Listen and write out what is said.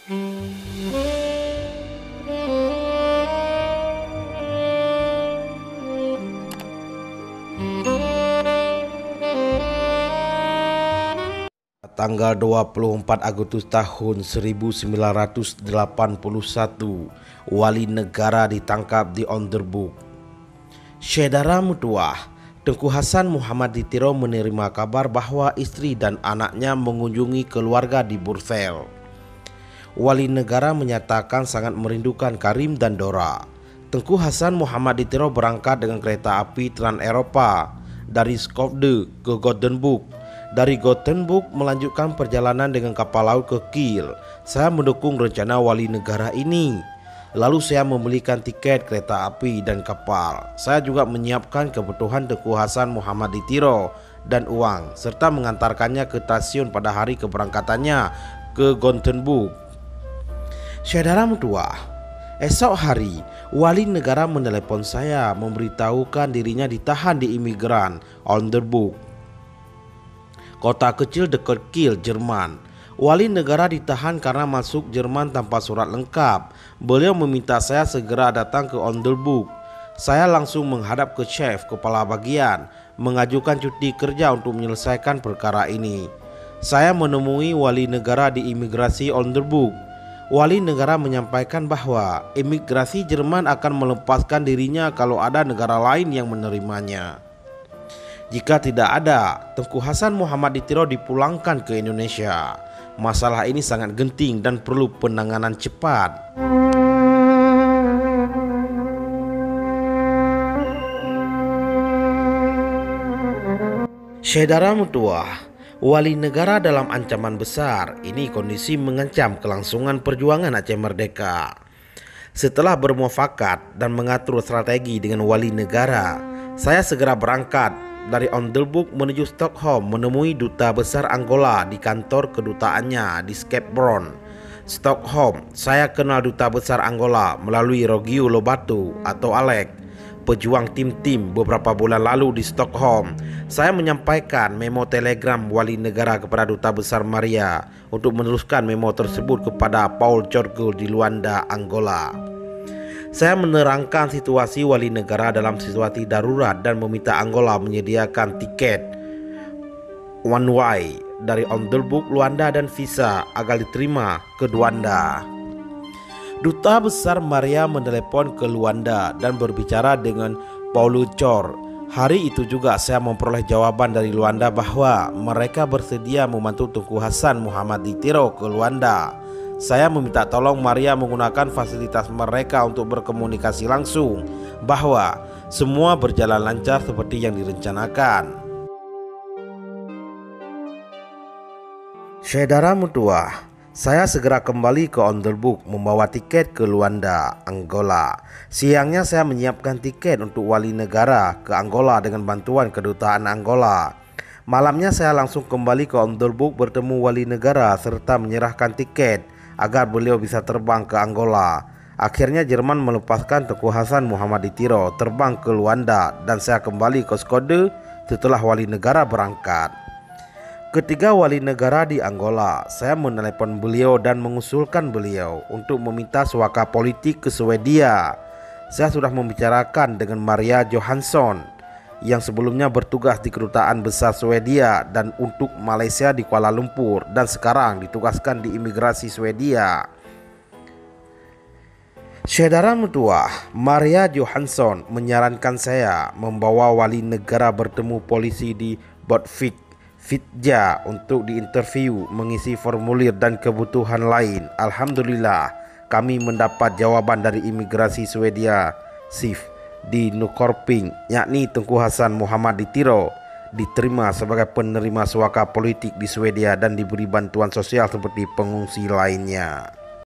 Tanggal 24 Agustus tahun 1981, wali negara ditangkap di Onderboek. Saudara mutuah, Tengku Hasan Muhammad Ditiro menerima kabar bahwa istri dan anaknya mengunjungi keluarga di Borsel. Wali negara menyatakan sangat merindukan Karim dan Dora. Tengku Hasan Muhammad Ditiro berangkat dengan kereta api Trans Eropa dari Skopje ke Gothenburg. Dari Gothenburg melanjutkan perjalanan dengan kapal laut ke Kiel. Saya mendukung rencana wali negara ini. Lalu saya membelikan tiket kereta api dan kapal. Saya juga menyiapkan kebutuhan Tengku Hasan Muhammad Ditiro dan uang, serta mengantarkannya ke stasiun pada hari keberangkatannya ke Gothenburg. Saudara mutua, esok hari wali negara menelepon saya memberitahukan dirinya ditahan di imigran Onderboek, kota kecil dekat Kiel, Jerman. Wali negara ditahan karena masuk Jerman tanpa surat lengkap. Beliau meminta saya segera datang ke Onderboek. Saya langsung menghadap ke chef kepala bagian, mengajukan cuti kerja untuk menyelesaikan perkara ini. Saya menemui wali negara di imigrasi Onderboek. Wali negara menyampaikan bahwa imigrasi Jerman akan melepaskan dirinya kalau ada negara lain yang menerimanya. Jika tidak ada, Tengku Hasan Muhammad Ditiro dipulangkan ke Indonesia. Masalah ini sangat genting dan perlu penanganan cepat. Saudara mutua, wali negara dalam ancaman besar. Ini kondisi mengancam kelangsungan perjuangan Aceh Merdeka. Setelah bermuafakat dan mengatur strategi dengan wali negara, saya segera berangkat dari Onderboek menuju Stockholm menemui Duta Besar Angola di kantor kedutaannya di Skeppbron, Stockholm. Saya kenal Duta Besar Angola melalui Rogio Lobato atau Alec, pejuang tim-tim beberapa bulan lalu di Stockholm. Saya menyampaikan memo telegram wali negara kepada Duta Besar Maria untuk meneruskan memo tersebut kepada Paul Jorge di Luanda, Angola. Saya menerangkan situasi wali negara dalam situasi darurat dan meminta Angola menyediakan tiket one way dari Onderboek, Luanda dan visa agar diterima ke Luanda. Duta Besar Maria menelepon ke Luanda dan berbicara dengan Paulo Cor. Hari itu juga saya memperoleh jawaban dari Luanda bahwa mereka bersedia membantu Tengku Hasan Muhammad Ditiro ke Luanda. Saya meminta tolong Maria menggunakan fasilitas mereka untuk berkomunikasi langsung bahwa semua berjalan lancar seperti yang direncanakan. Saudara mutua, saya segera kembali ke Onderboek membawa tiket ke Luanda, Angola. Siangnya saya menyiapkan tiket untuk wali negara ke Angola dengan bantuan kedutaan Angola. Malamnya saya langsung kembali ke Onderboek bertemu wali negara serta menyerahkan tiket agar beliau bisa terbang ke Angola. Akhirnya Jerman melepaskan Tengku Hasan Muhammad Ditiro terbang ke Luanda dan saya kembali ke Skopje setelah wali negara berangkat. Ketika wali negara di Angola, saya menelepon beliau dan mengusulkan beliau untuk meminta suaka politik ke Swedia. Saya sudah membicarakan dengan Maria Johansson yang sebelumnya bertugas di Kedutaan Besar Swedia dan untuk Malaysia di Kuala Lumpur dan sekarang ditugaskan di imigrasi Swedia. Saudara mutua, Maria Johansson menyarankan saya membawa wali negara bertemu polisi di Botvik, Fitja untuk diinterview, mengisi formulir dan kebutuhan lain. Alhamdulillah, kami mendapat jawaban dari imigrasi Swedia, SIF, di Nyköping, yakni Tengku Hasan Muhammad Ditiro diterima sebagai penerima suaka politik di Swedia dan diberi bantuan sosial seperti pengungsi lainnya.